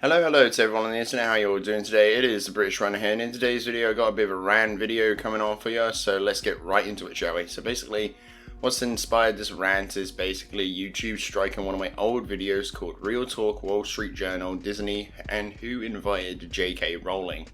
Hello to everyone on the internet, how you all doing today? It is the British Runner here, and in today's video I got a bit of a rant video coming on for you, so let's get right into it, shall we? So basically, what's inspired this rant is basically YouTube striking one of my old videos called Real Talk, Wall Street Journal, Disney, and Who Invited Jk Rowling.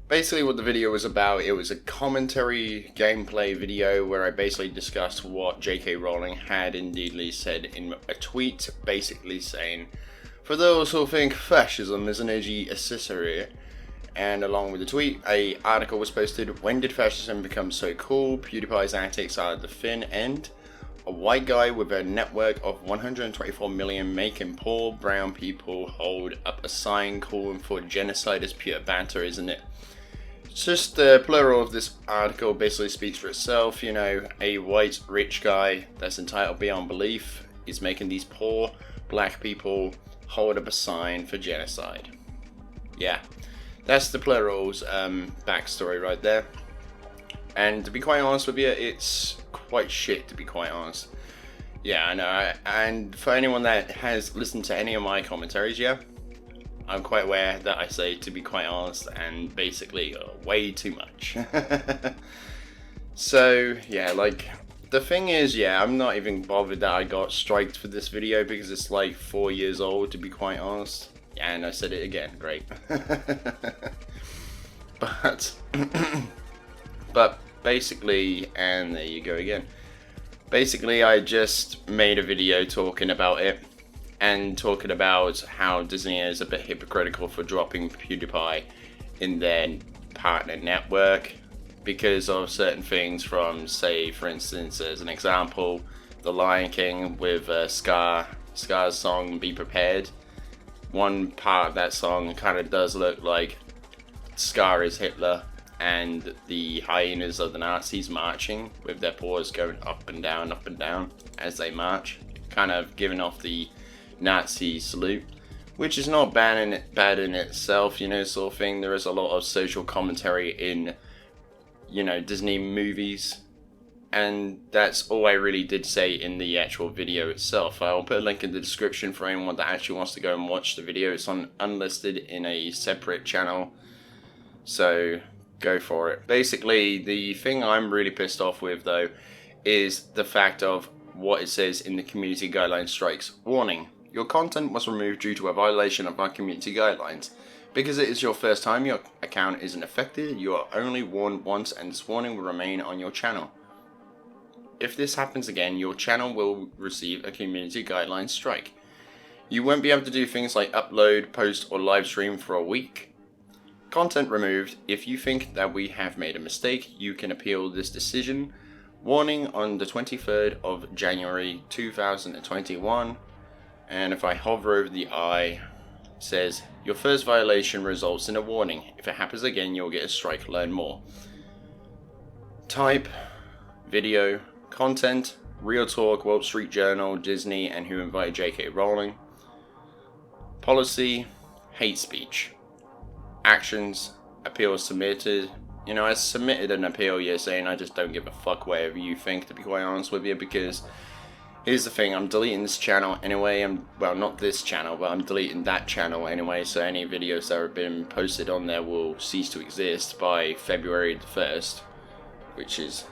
Basically what the video was about, it was a commentary gameplay video where I basically discussed what J.K. Rowling had indeedly said in a tweet, basically saying, for those who think fascism is an edgy accessory, and along with the tweet, an article was posted, when did fascism become so cool? PewDiePie's antics are at the thin end. A white guy with a network of 124 million making poor brown people hold up a sign calling for genocide is pure banter, isn't it? Just the plural of this article basically speaks for itself. You know, a white rich guy that's entitled beyond belief is making these poor black people hold up a sign for genocide. Yeah, that's the plural's backstory right there. And to be quite honest with you, it's quite shit, to be quite honest. Yeah, I know. And for anyone that has listened to any of my commentaries, yeah, I'm quite aware that I say, to be quite honest, and basically way too much. So, yeah, like, the thing is, yeah, I'm not even bothered that I got striked for this video because it's like 4 years old, to be quite honest. Yeah, and I said it again, great. But basically, and there you go again. Basically, I just made a video talking about it. And talking about how Disney is a bit hypocritical for dropping PewDiePie in their partner network because of certain things from, say, for instance, as an example, The Lion King with Scar's song Be Prepared. One part of that song kind of does look like Scar is Hitler and the hyenas of the Nazis marching with their paws going up and down as they march, kind of giving off the Nazi salute, which is not bad in itself, you know, sort of thing. There is a lot of social commentary in, you know, Disney movies, and that's all I really did say in the actual video itself. I'll put a link in the description for anyone that actually wants to go and watch the video. It's unlisted in a separate channel, so go for it. Basically, the thing I'm really pissed off with, though, is the fact of what it says in the community guidelines strikes. Warning. Your content was removed due to a violation of our community guidelines. Because it is your first time your account isn't affected, you are only warned once and this warning will remain on your channel. If this happens again, your channel will receive a community guidelines strike. You won't be able to do things like upload, post or live stream for a week. Content removed. If you think that we have made a mistake, you can appeal this decision. Warning on the 23rd of January 2021. And if I hover over the I, it says, your first violation results in a warning. If it happens again, you'll get a strike. Learn more. Type, video, content, Real Talk, Wall Street Journal, Disney, and Who Invited Jk Rowling. Policy, hate speech. Actions, appeal submitted. You know, I submitted an appeal yesterday and I just don't give a fuck whatever you think, to be quite honest with you, because here's the thing, I'm deleting this channel anyway. Well, not this channel, but I'm deleting that channel anyway, so any videos that have been posted on there will cease to exist by February the 1st, which is,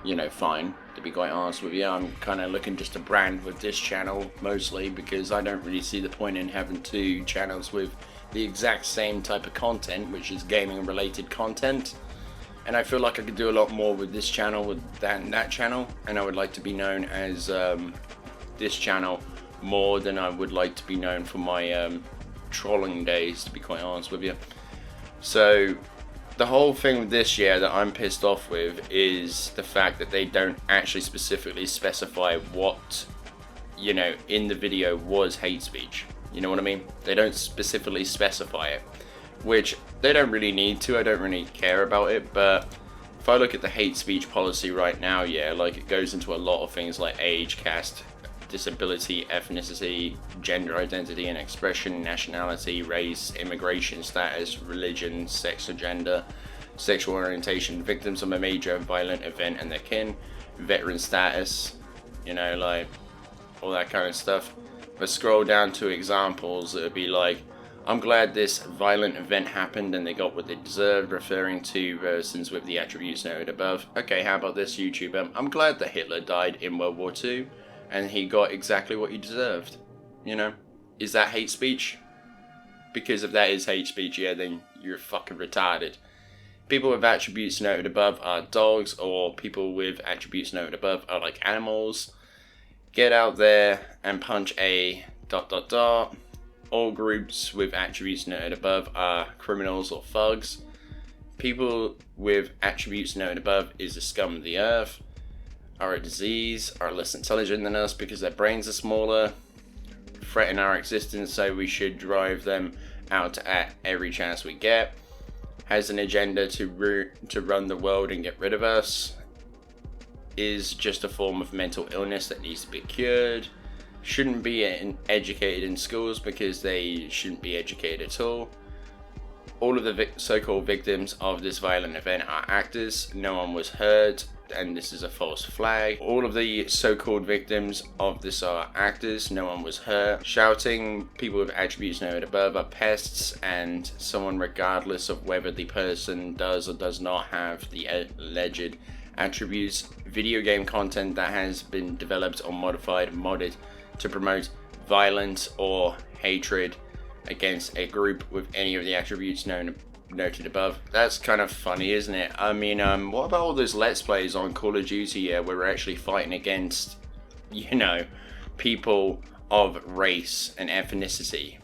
you know, fine, to be quite honest with you. I'm kind of looking just to brand with this channel, mostly, because I don't really see the point in having two channels with the exact same type of content, which is gaming related content. And I feel like I could do a lot more with this channel than that channel, and I would like to be known as this channel more than I would like to be known for my trolling days, to be quite honest with you. So The whole thing with this year that I'm pissed off with is the fact that they don't actually specifically specify what, you know, in the video was hate speech. You know what I mean? They don't specifically specify it, which they don't really need to. I don't really care about it, but if I look at the hate speech policy right now, yeah, like it goes into a lot of things like age, caste, disability, ethnicity, gender identity and expression, nationality, race, immigration status, religion, sex or gender, sexual orientation, victims of a major violent event and their kin, veteran status, you know, like all that kind of stuff. If I scroll down to examples, it would be like, I'm glad this violent event happened and they got what they deserved, referring to persons with the attributes noted above. Okay, how about this YouTuber? I'm glad that Hitler died in World War II and he got exactly what he deserved. You know? Is that hate speech? Because if that is hate speech, yeah, then you're fucking retarded. People with attributes noted above are dogs, or people with attributes noted above are like animals. Get out there and punch a ... All groups with attributes noted above are criminals or thugs. People with attributes noted above is the scum of the earth, are a disease, are less intelligent than us because their brains are smaller, threaten our existence, so we should drive them out at every chance we get, has an agenda to run the world and get rid of us, is just a form of mental illness that needs to be cured, shouldn't be educated in schools because they shouldn't be educated at all. All of the so-called victims of this violent event are actors. No one was hurt, and this is a false flag. All of the so-called victims of this are actors. No one was hurt. Shouting people with attributes noted above are pests, and someone regardless of whether the person does or does not have the alleged attributes. Video game content that has been developed or modded to promote violence or hatred against a group with any of the attributes noted above. That's kind of funny, isn't it? I mean, what about all those Let's Plays on Call of Duty where we're actually fighting against, you know, people of race and ethnicity?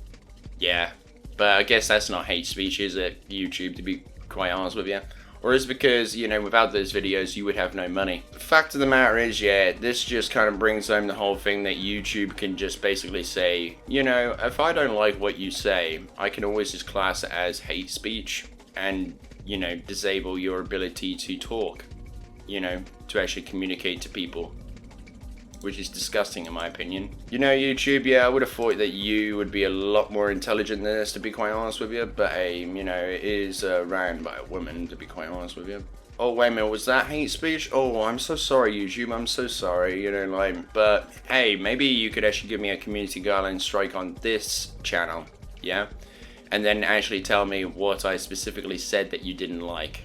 Yeah, but I guess that's not hate speech, is it, YouTube, to be quite honest with you? Or is it because, you know, without those videos you would have no money? The fact of the matter is, yeah, this just kind of brings home the whole thing that YouTube can just basically say, you know, if I don't like what you say, I can always just class it as hate speech and, you know, disable your ability to talk, you know, to actually communicate to people. Which is disgusting in my opinion. You know, YouTube, yeah, I would have thought that you would be a lot more intelligent than this, to be quite honest with you, but hey, you know, it is ran by a woman, to be quite honest with you. Oh, wait a minute, was that hate speech? Oh, I'm so sorry, YouTube, I'm so sorry, you know, like, but hey, maybe you could actually give me a community guideline strike on this channel, yeah? And then actually tell me what I specifically said that you didn't like.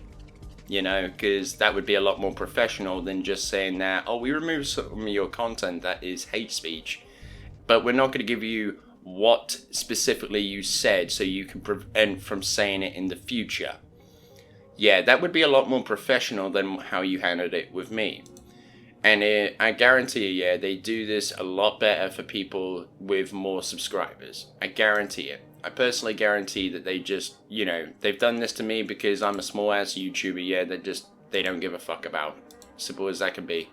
You know, because that would be a lot more professional than just saying that, oh, we removed some of your content that is hate speech, but we're not going to give you what specifically you said so you can prevent from saying it in the future. Yeah, that would be a lot more professional than how you handled it with me. And I guarantee you, yeah, they do this a lot better for people with more subscribers. I guarantee it. I personally guarantee that they just, you know, they've done this to me because I'm a small ass YouTuber, yeah, they don't give a fuck about. Simple as that can be.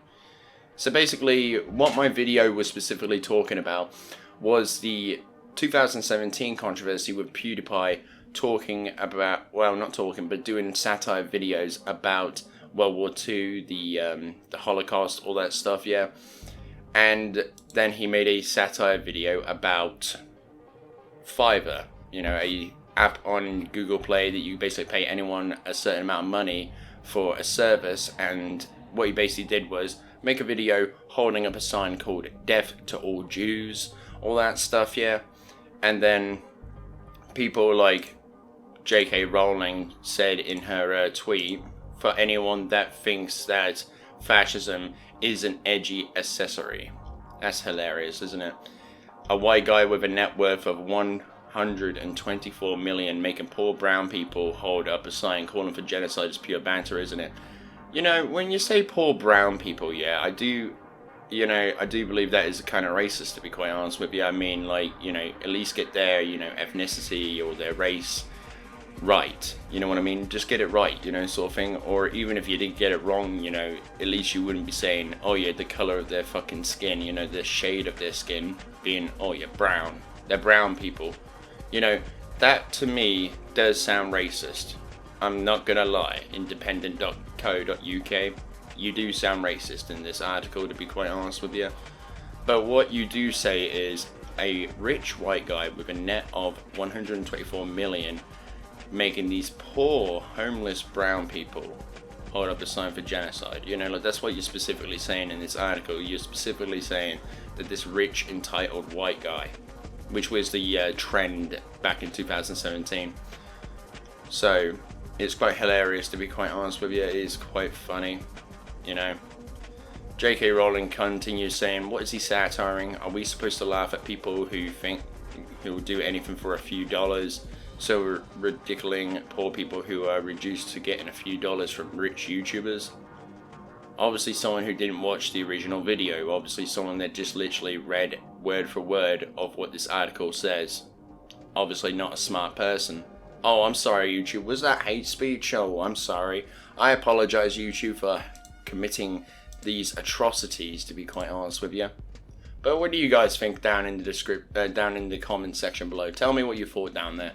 So basically, what my video was specifically talking about was the 2017 controversy with PewDiePie talking about, well, not talking, but doing satire videos about World War II, the Holocaust, all that stuff, yeah. And then he made a satire video about Fiverr, you know, a app on Google Play that you basically pay anyone a certain amount of money for a service. And what he basically did was make a video holding up a sign called "Death to all Jews," all that stuff, yeah. And then people like Jk Rowling said in her tweet, for anyone that thinks that fascism is an edgy accessory. That's hilarious, isn't it? A white guy with a net worth of 124 million making poor brown people hold up a sign calling for genocide is pure banter, isn't it? You know, when you say poor brown people, yeah, I do believe that is kind of racist, to be quite honest with you. I mean, like, you know, at least get their, you know, ethnicity or their race right, you know what I mean? Just get it right, you know, sort of thing. Or even if you did get it wrong, you know, at least you wouldn't be saying, oh yeah, the color of their fucking skin, you know, the shade of their skin being, oh yeah, brown. They're brown people. You know, that to me does sound racist. I'm not gonna lie. Independent.co.uk, you do sound racist in this article, to be quite honest with you. But what you do say is a rich white guy with a net of 124 million making these poor homeless brown people hold up a sign for genocide. You know, like, that's what you're specifically saying in this article. You're specifically saying that this rich entitled white guy, which was the trend back in 2017. So it's quite hilarious, to be quite honest with you. It is quite funny, you know. Jk Rowling continues saying, what is he satiring? Are we supposed to laugh at people who think he'll do anything for a few dollars? So we're ridiculing poor people who are reduced to getting a few dollars from rich YouTubers? Obviously someone who didn't watch the original video, obviously someone that just literally read word for word of what this article says. Obviously not a smart person. Oh, I'm sorry YouTube, was that hate speech? Oh, I'm sorry. I apologize YouTube for committing these atrocities, to be quite honest with you. But what do you guys think down in the down in the comment section below? Tell me what you thought down there.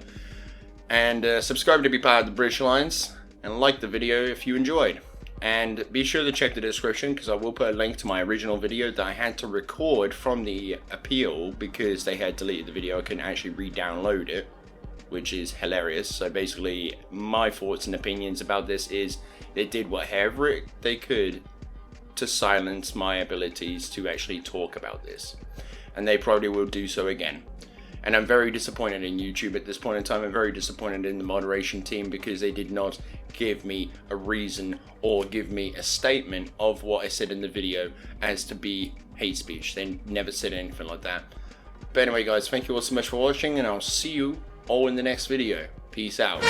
And subscribe to be part of the British Alliance, and like the video if you enjoyed. And be sure to check the description, because I will put a link to my original video that I had to record from the appeal because they had deleted the video. I couldn't actually re-download it, which is hilarious. So basically my thoughts and opinions about this is they did whatever they could to silence my abilities to actually talk about this, and they probably will do so again. And I'm very disappointed in YouTube at this point in time. I'm very disappointed in the moderation team because they did not give me a reason or give me a statement of what I said in the video as to be hate speech. They never said anything like that. But anyway guys, thank you all so much for watching, and I'll see you all in the next video. Peace out.